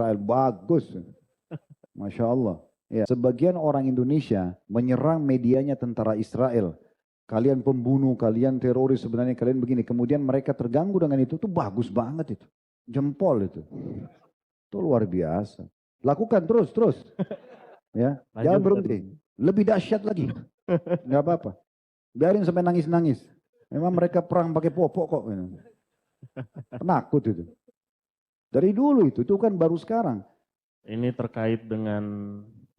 Israel. Bagus. Masya Allah. Ya. Sebagian orang Indonesia menyerang medianya tentara Israel. Kalian pembunuh, kalian teroris, sebenarnya kalian begini. Kemudian mereka terganggu dengan itu bagus banget itu. Jempol itu. Itu luar biasa. Lakukan terus. Ya, jangan berhenti. Lebih dahsyat lagi. Nggak apa-apa. Biarin sampai nangis-nangis. Memang mereka perang pakai popok kok. Penakut itu. Dari dulu itu kan baru sekarang. Ini terkait dengan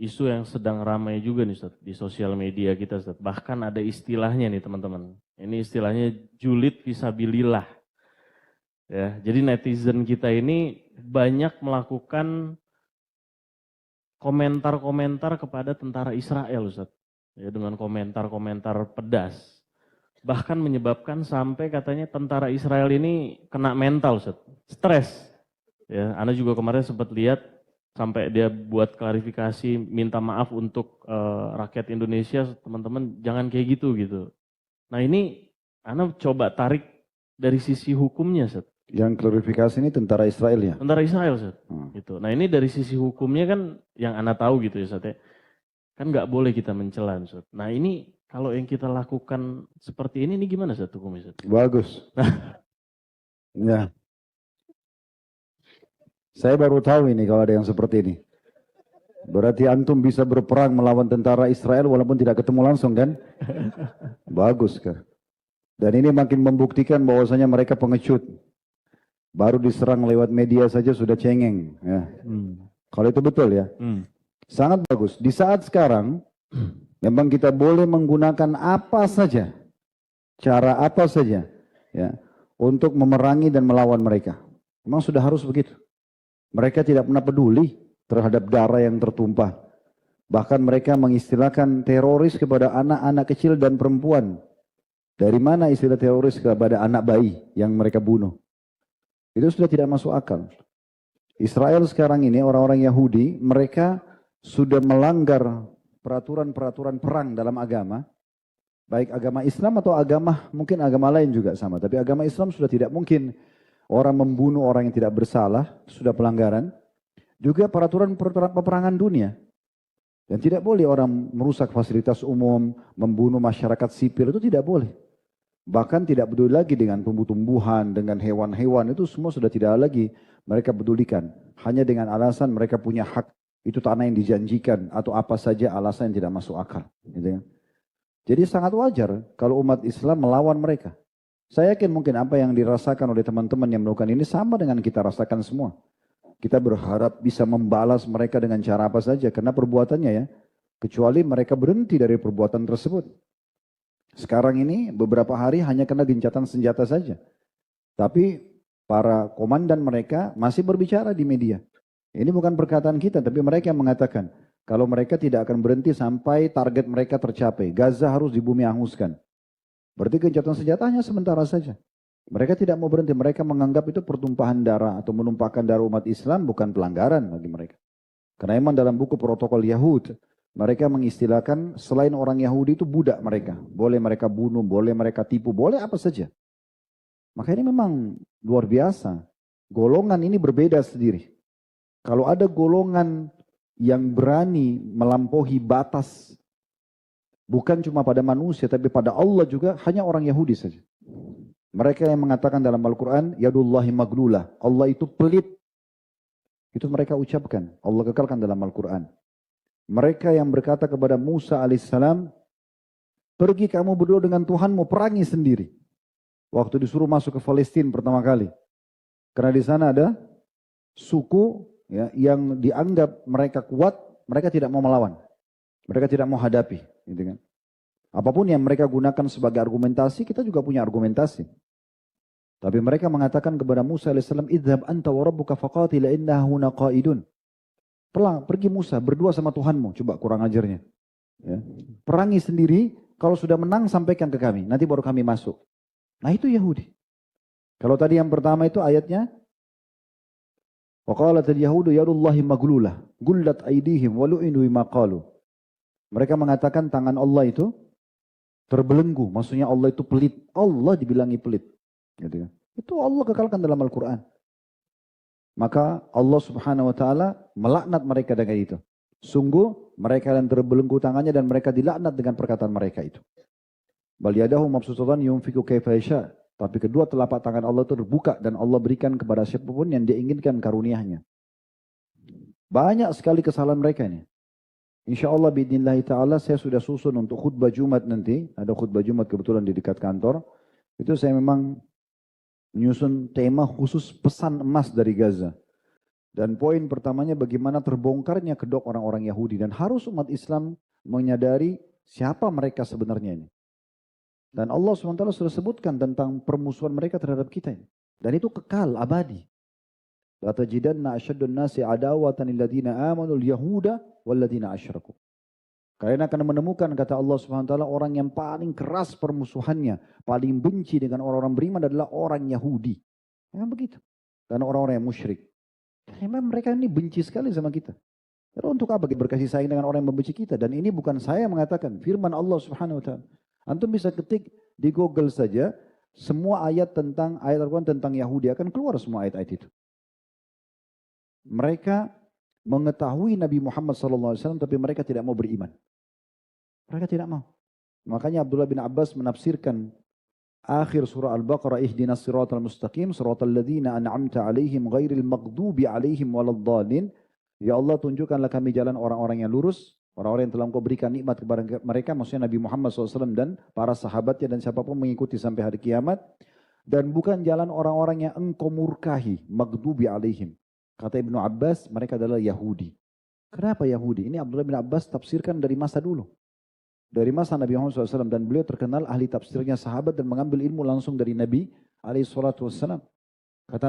isu yang sedang ramai juga nih Ustaz, di sosial media kita Ustaz. Bahkan ada istilahnya nih teman-teman. Ini istilahnya julid fisabilillah. Ya, jadi netizen kita ini banyak melakukan komentar-komentar kepada tentara Israel Ustaz. Ya, dengan komentar-komentar pedas. Bahkan menyebabkan sampai katanya tentara Israel ini kena mental Ustaz. Stres. Ya, Anda juga kemarin sempat lihat sampai dia buat klarifikasi, minta maaf untuk rakyat Indonesia, teman-teman jangan kayak gitu. Nah ini Anda coba tarik dari sisi hukumnya Ustaz. Yang klarifikasi ini tentara Israel ya? Tentara Israel Ustaz. Gitu. Nah ini dari sisi hukumnya kan yang Anda tahu gitu ya Ustaz ya. Kan nggak boleh kita mencela Ustaz. Nah ini kalau yang kita lakukan seperti ini gimana Ustaz hukumnya Ustaz? Bagus. Ya. Saya baru tahu ini kalau ada yang seperti ini. Berarti antum bisa berperang melawan tentara Israel walaupun tidak ketemu langsung kan? Bagus kan? Dan ini makin membuktikan bahwasanya mereka pengecut. Baru diserang lewat media saja sudah cengeng. Ya. Kalau itu betul ya. Sangat bagus. Di saat sekarang, memang kita boleh menggunakan apa saja. Cara apa saja. Ya, untuk memerangi dan melawan mereka. Memang sudah harus begitu. Mereka tidak pernah peduli terhadap darah yang tertumpah. Bahkan mereka mengistilahkan teroris kepada anak-anak kecil dan perempuan. Dari mana istilah teroris kepada anak bayi yang mereka bunuh? Itu sudah tidak masuk akal. Israel sekarang ini orang-orang Yahudi, mereka sudah melanggar peraturan-peraturan perang dalam agama. Baik agama Islam atau mungkin agama lain juga sama. Tapi agama Islam sudah tidak mungkin orang membunuh orang yang tidak bersalah, sudah pelanggaran. Juga peraturan peperangan dunia. Dan tidak boleh orang merusak fasilitas umum, membunuh masyarakat sipil, itu tidak boleh. Bahkan tidak peduli lagi dengan tumbuh-tumbuhan, dengan hewan-hewan, itu semua sudah tidak lagi mereka pedulikan. Hanya dengan alasan mereka punya hak, itu tanah yang dijanjikan, atau apa saja alasan yang tidak masuk akal. Gitu kan? Jadi sangat wajar kalau umat Islam melawan mereka. Saya yakin mungkin apa yang dirasakan oleh teman-teman yang melakukan ini sama dengan kita rasakan semua. Kita berharap bisa membalas mereka dengan cara apa saja, karena perbuatannya ya, kecuali mereka berhenti dari perbuatan tersebut. Sekarang ini beberapa hari hanya kena gencatan senjata saja. Tapi para komandan mereka masih berbicara di media. Ini bukan perkataan kita, tapi mereka yang mengatakan, kalau mereka tidak akan berhenti sampai target mereka tercapai. Gaza harus di bumi hanguskan. Berarti gencatan senjata hanya sementara saja. Mereka tidak mau berhenti, mereka menganggap itu pertumpahan darah atau menumpahkan darah umat Islam bukan pelanggaran bagi mereka. Karena memang dalam buku protokol Yahud, mereka mengistilahkan selain orang Yahudi itu budak mereka. Boleh mereka bunuh, boleh mereka tipu, boleh apa saja. Maka ini memang luar biasa. Golongan ini berbeda sendiri. Kalau ada golongan yang berani melampaui batas, bukan cuma pada manusia, tapi pada Allah juga, hanya orang Yahudi saja. Mereka yang mengatakan dalam Al-Quran, Yadullahi maglulah, Allah itu pelit. Itu mereka ucapkan, Allah kekalkan dalam Al-Quran. Mereka yang berkata kepada Musa alaihissalam, pergi kamu berdua dengan Tuhanmu, perangi sendiri. Waktu disuruh masuk ke Palestina pertama kali. Karena di sana ada suku ya, yang dianggap mereka kuat, mereka tidak mau melawan. Mereka tidak mau hadapi. Gitu kan. Apapun yang mereka gunakan sebagai argumentasi, kita juga punya argumentasi. Tapi mereka mengatakan kepada Musa alaihissalam, idhab anta wa rabbuka faqatila innahuna qaidun. Pergi Musa, berdua sama Tuhanmu. Coba kurang ajarnya. Ya. Perangi sendiri, kalau sudah menang sampaikan ke kami. Nanti baru kami masuk. Nah itu Yahudi. Kalau tadi yang pertama itu ayatnya. Waqalatil yahudu yadullahi maglulah. Gullat aidihim walu'inu bima qalu. Mereka mengatakan tangan Allah itu terbelenggu. Maksudnya Allah itu pelit. Allah dibilangi pelit. Gitu kan. Itu Allah kekalkan dalam Al-Quran. Maka Allah subhanahu wa ta'ala melaknat mereka dengan itu. Sungguh mereka yang terbelenggu tangannya dan mereka dilaknat dengan perkataan mereka itu. Bal yadahu mabsutatan yunfiku kaifa yasha. Tapi kedua telapak tangan Allah itu terbuka dan Allah berikan kepada siapapun yang dia inginkan karunia-Nya. Banyak sekali kesalahan mereka ini. Insya Allah biidnillahi ta'ala saya sudah susun untuk khutbah Jumat nanti. Ada khutbah Jumat kebetulan di dekat kantor. Itu saya memang menyusun tema khusus pesan emas dari Gaza. Dan poin pertamanya bagaimana terbongkarnya kedok orang-orang Yahudi. Dan harus umat Islam menyadari siapa mereka sebenarnya ini. Dan Allah SWT sudah sebutkan tentang permusuhan mereka terhadap kita ini. Dan itu kekal, abadi. La tajidanna asyaddun nasi adawatan lilladina amanu al-yahuda walladina asyraku. Kalian akan menemukan, kata Allah SWT, orang yang paling keras permusuhannya, paling benci dengan orang-orang beriman adalah orang Yahudi. Memang begitu. Dan orang-orang yang musyrik. Memang mereka ini benci sekali sama kita. Lalu untuk apa kita berkasih sayang dengan orang yang membenci kita? Dan ini bukan saya yang mengatakan, firman Allah Subhanahu wa taala. Antum bisa ketik di Google saja semua ayat Al-Quran tentang Yahudi, akan keluar semua ayat-ayat itu. Mereka mengetahui Nabi Muhammad SAW tapi mereka tidak mau beriman. Mereka tidak mau. Makanya Abdullah bin Abbas menafsirkan akhir surah Al-Baqarah, ihdinas siratal mustaqim siratal ladzina an'amta alaihim ghairil maghdubi alaihim waladdallin. Ya Allah, tunjukkanlah kami jalan orang-orang yang lurus, orang-orang yang telah Engkau berikan nikmat kepada mereka, maksudnya Nabi Muhammad SAW dan para sahabatnya dan siapapun mengikuti sampai hari kiamat. Dan bukan jalan orang-orang yang Engkau murkahi, maghdubi alaihim. Kata Ibnu Abbas, mereka adalah Yahudi. Kenapa Yahudi? Ini Abdullah bin Abbas tafsirkan dari masa dulu. Dari masa Nabi Muhammad SAW. Dan beliau terkenal ahli tafsirnya sahabat dan mengambil ilmu langsung dari Nabi SAW. Kata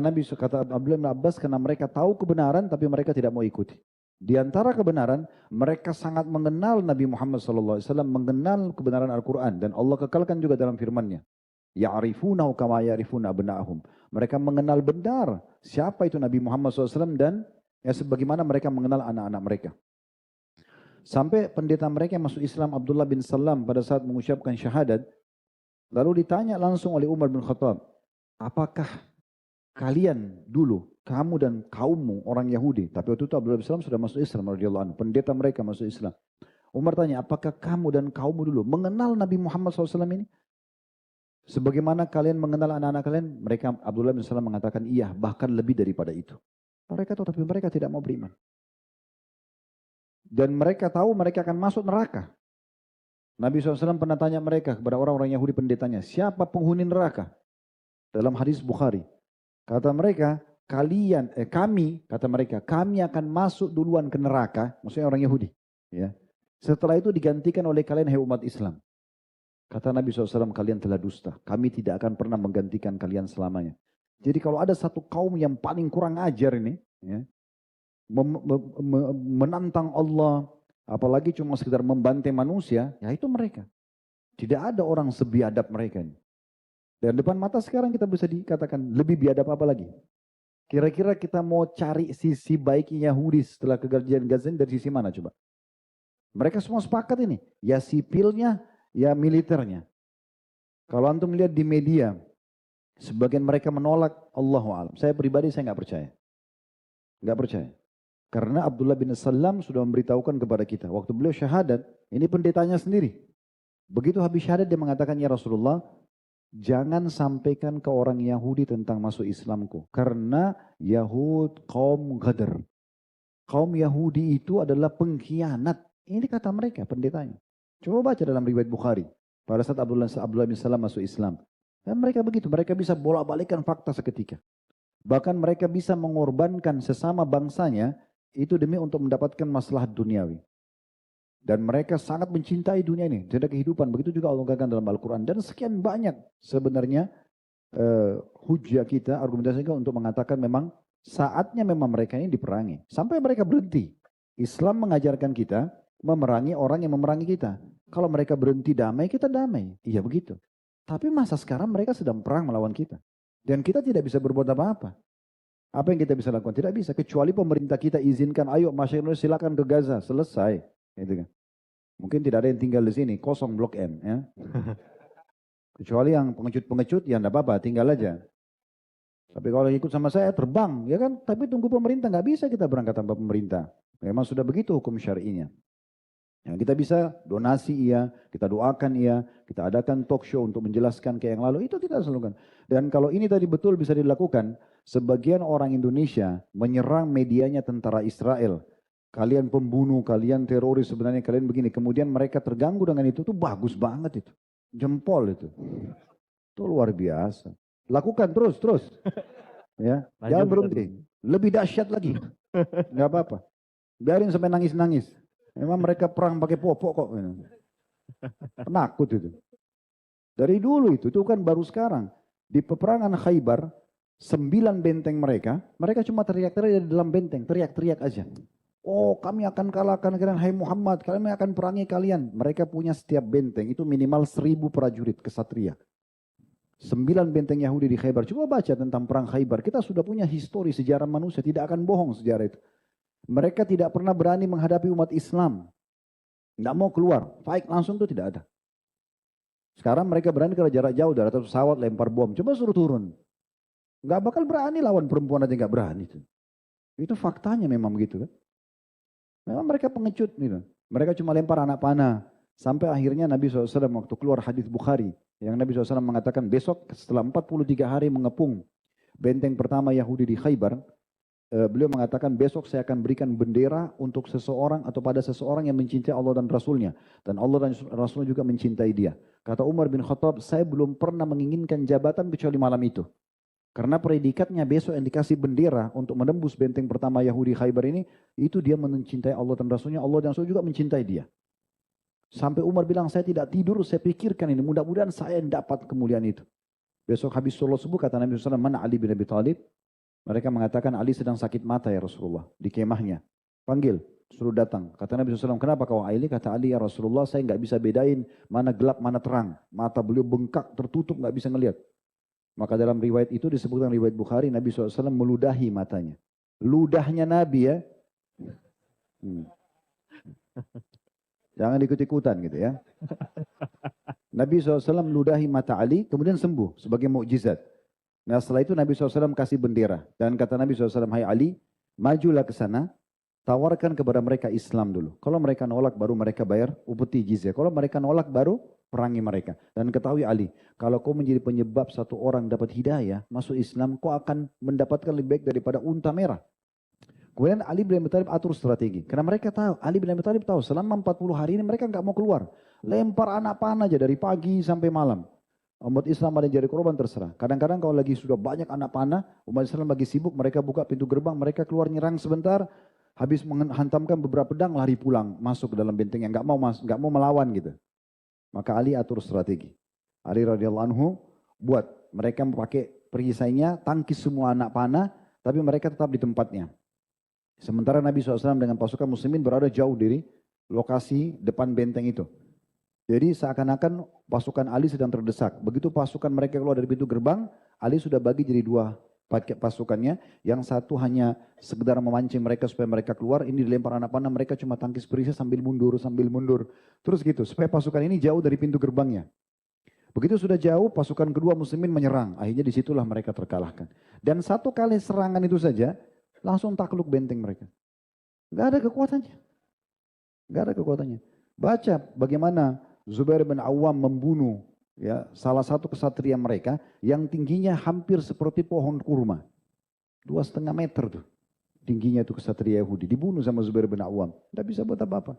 Abdullah bin Abbas, karena mereka tahu kebenaran tapi mereka tidak mau ikuti. Di antara kebenaran, mereka sangat mengenal Nabi Muhammad SAW, mengenal kebenaran Al-Quran. Dan Allah kekalkan juga dalam firman-Nya. Ya'rifunahu kama ya'rifuna abna'ahum. Mereka mengenal benar siapa itu Nabi Muhammad SAW dan ya sebagaimana mereka mengenal anak-anak mereka. Sampai pendeta mereka yang masuk Islam, Abdullah bin Salam, pada saat mengucapkan syahadat, lalu ditanya langsung oleh Umar bin Khattab, apakah kalian dulu, kamu dan kaummu orang Yahudi, tapi waktu itu Abdullah bin Salam sudah masuk Islam, radhiyallahu anhu, pendeta mereka masuk Islam. Umar tanya, apakah kamu dan kaummu dulu mengenal Nabi Muhammad SAW ini? Sebagaimana kalian mengenal anak-anak kalian, mereka Abdullah bin Salam mengatakan iya, bahkan lebih daripada itu. Mereka tahu, tapi mereka tidak mau beriman. Dan mereka tahu mereka akan masuk neraka. Nabi SAW pernah tanya mereka kepada orang-orang Yahudi pendetanya, siapa penghuni neraka? Dalam hadis Bukhari. Kata mereka, kami akan masuk duluan ke neraka, maksudnya orang Yahudi. Ya. Setelah itu digantikan oleh kalian, hai umat Islam. Kata Nabi SAW, kalian telah dusta. Kami tidak akan pernah menggantikan kalian selamanya. Jadi kalau ada satu kaum yang paling kurang ajar ini, ya, menantang Allah, apalagi cuma sekedar membantai manusia, ya itu mereka. Tidak ada orang sebiadab mereka ini. Dan depan mata sekarang kita bisa dikatakan lebih biadab apa lagi? Kira-kira kita mau cari sisi baik Yahudi setelah kejadian Gaza dari sisi mana coba? Mereka semua sepakat ini. Ya sipilnya, ya militernya. Kalau antum lihat di media, sebagian mereka menolak, Allahu a'lam. Saya pribadi saya nggak percaya. Nggak percaya. Karena Abdullah bin Salam sudah memberitahukan kepada kita. Waktu beliau syahadat, ini pendetanya sendiri. Begitu habis syahadat dia mengatakan, ya Rasulullah, jangan sampaikan ke orang Yahudi tentang masuk Islamku. Karena Yahud kaum Ghadr. Kaum Yahudi itu adalah pengkhianat. Ini kata mereka, pendetanya. Coba baca dalam riwayat Bukhari. Pada saat Abdullah bin Salam masuk Islam. Dan mereka begitu, mereka bisa bolak-balikan fakta seketika. Bahkan mereka bisa mengorbankan sesama bangsanya, itu demi untuk mendapatkan masalah duniawi. Dan mereka sangat mencintai dunia ini. Tidak kehidupan. Begitu juga Allah katakan dalam Al-Quran. Dan sekian banyak sebenarnya hujah kita, argumentasi kita untuk mengatakan memang saatnya memang mereka ini diperangi. Sampai mereka berhenti. Islam mengajarkan kita memerangi orang yang memerangi kita. Kalau mereka berhenti damai, kita damai. Iya begitu. Tapi masa sekarang mereka sedang perang melawan kita. Dan kita tidak bisa berbuat apa-apa. Apa yang kita bisa lakukan? Tidak bisa. Kecuali pemerintah kita izinkan, ayo masyarakat silakan ke Gaza. Selesai. Gitu kan. Mungkin tidak ada yang tinggal di sini. Kosong Blok M. Ya. Kecuali yang pengecut-pengecut, ya tidak apa-apa. Tinggal aja. Tapi kalau ikut sama saya terbang, ya kan? Tapi tunggu pemerintah, nggak bisa kita berangkat tanpa pemerintah. Memang sudah begitu hukum syar'inya. Yang kita bisa donasi iya, kita doakan iya, kita adakan talk show untuk menjelaskan ke yang lalu, itu kita lakukan. Dan kalau ini tadi betul bisa dilakukan, sebagian orang Indonesia menyerang medianya tentara Israel. Kalian pembunuh, kalian teroris, sebenarnya kalian begini. Kemudian mereka terganggu dengan itu, tuh bagus banget itu. Jempol itu. Itu luar biasa. Lakukan terus, terus. Ya, jangan berhenti. Lebih dahsyat lagi. Nggak apa-apa. Biarin sampai nangis-nangis. Memang mereka perang pakai popok kok. Penakut itu. Dari dulu itu kan baru sekarang. Di peperangan Khaybar, 9 benteng mereka cuma teriak-teriak di dalam benteng, teriak-teriak aja. Oh, kami akan kalahkan kalian, hai Muhammad, kami akan perangi kalian. Mereka punya setiap benteng itu minimal 1000 prajurit kesatria. 9 benteng Yahudi di Khaybar. Coba baca tentang perang Khaybar. Kita sudah punya histori sejarah manusia, tidak akan bohong sejarah itu. Mereka tidak pernah berani menghadapi umat Islam. Tidak mau keluar. Fight langsung itu tidak ada. Sekarang mereka berani kalau jarak jauh, dari atas pesawat lempar bom. Coba suruh turun. Nggak bakal berani lawan perempuan aja nggak berani. Itu faktanya memang begitu kan. Memang mereka pengecut. Gitu. Mereka cuma lempar anak panah. Sampai akhirnya Nabi SAW waktu keluar hadis Bukhari. Yang Nabi SAW mengatakan besok setelah 43 hari mengepung benteng pertama Yahudi di Khaybar. Beliau mengatakan besok saya akan berikan bendera untuk seseorang atau pada seseorang yang mencintai Allah dan Rasulnya. Dan Allah dan Rasulnya juga mencintai dia. Kata Umar bin Khattab, saya belum pernah menginginkan jabatan kecuali malam itu. Karena predikatnya besok yang dikasih bendera untuk menembus benteng pertama Yahudi Khaybar ini, itu dia mencintai Allah dan Rasulnya, Allah dan Rasulnya juga mencintai dia. Sampai Umar bilang, saya tidak tidur, saya pikirkan ini, mudah-mudahan saya dapat kemuliaan itu. Besok habis sholat subuh, kata Nabi SAW, mana Ali bin Abi Thalib? Mereka mengatakan Ali sedang sakit mata ya Rasulullah di kemahnya. Panggil, suruh datang. Kata Nabi SAW, kenapa kau Ali? Kata Ali, ya Rasulullah saya nggak bisa bedain mana gelap mana terang. Mata beliau bengkak, tertutup nggak bisa ngelihat. Maka dalam riwayat itu disebutkan riwayat Bukhari, Nabi SAW meludahi matanya. Ludahnya Nabi ya. Jangan ikut-ikutan gitu ya. Nabi SAW meludahi mata Ali, kemudian sembuh sebagai mukjizat. Nah setelah itu Nabi SAW kasih bendera. Dan kata Nabi SAW, hai Ali, majulah ke sana, tawarkan kepada mereka Islam dulu. Kalau mereka nolak baru mereka bayar upeti jizyah. Kalau mereka nolak baru perangi mereka. Dan ketahui Ali, kalau kau menjadi penyebab satu orang dapat hidayah, masuk Islam, kau akan mendapatkan lebih baik daripada unta merah. Kemudian Ali bin Abi Thalib atur strategi. Karena mereka tahu, Ali bin Abi Thalib tahu selama 40 hari ini mereka nggak mau keluar. Lempar anak panah aja dari pagi sampai malam. Umat Islam ada yang jadi korban terserah. Kadang-kadang kalau lagi sudah banyak anak panah, umat Islam lagi sibuk, mereka buka pintu gerbang, mereka keluar nyerang sebentar, habis menghantamkan beberapa pedang, lari pulang, masuk ke dalam benteng yang nggak mau melawan gitu. Maka Ali atur strategi. Ali radhiyallahu anhu buat mereka memakai perisainya, tangkis semua anak panah, tapi mereka tetap di tempatnya. Sementara Nabi SAW dengan pasukan muslimin berada jauh dari lokasi depan benteng itu. Jadi seakan-akan pasukan Ali sedang terdesak. Begitu pasukan mereka keluar dari pintu gerbang, Ali sudah bagi jadi 2 paket pasukannya. Yang satu hanya sekedar memancing mereka supaya mereka keluar. Ini dilempar anak panah, mereka cuma tangkis perisai sambil mundur. Terus gitu, supaya pasukan ini jauh dari pintu gerbangnya. Begitu sudah jauh, pasukan kedua muslimin menyerang. Akhirnya disitulah mereka terkalahkan. Dan satu kali serangan itu saja, langsung takluk benteng mereka. Gak ada kekuatannya. Gak ada kekuatannya. Baca bagaimana Zubair bin Awam membunuh ya salah satu kesatria mereka yang tingginya hampir seperti pohon kurma. 2,5 meter tuh tingginya itu kesatria Yahudi. Dibunuh sama Zubair bin Awam. Tidak bisa buat apa-apa.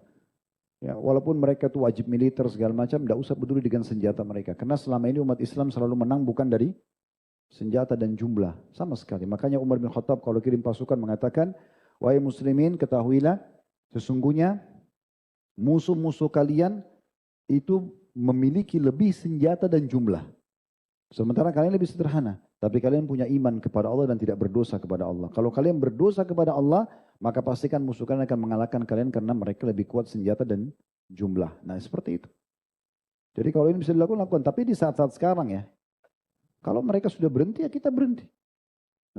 Ya, walaupun mereka tuh wajib militer segala macam, tidak usah peduli dengan senjata mereka. Karena selama ini umat Islam selalu menang bukan dari senjata dan jumlah. Sama sekali. Makanya Umar bin Khattab kalau kirim pasukan mengatakan, wahai muslimin ketahuilah sesungguhnya musuh-musuh kalian itu memiliki lebih senjata dan jumlah. Sementara kalian lebih sederhana. Tapi kalian punya iman kepada Allah dan tidak berdosa kepada Allah. Kalau kalian berdosa kepada Allah, maka pastikan musuh kalian akan mengalahkan kalian karena mereka lebih kuat senjata dan jumlah. Nah seperti itu. Jadi kalau ini bisa dilakukan, lakukan. Tapi di saat-saat sekarang ya, kalau mereka sudah berhenti ya kita berhenti.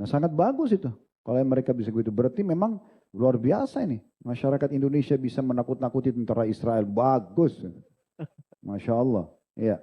Nah sangat bagus itu. Kalau mereka bisa begitu. Berarti memang luar biasa ini. Masyarakat Indonesia bisa menakut-nakuti tentara Israel. Bagus. Masya Allah. Ya.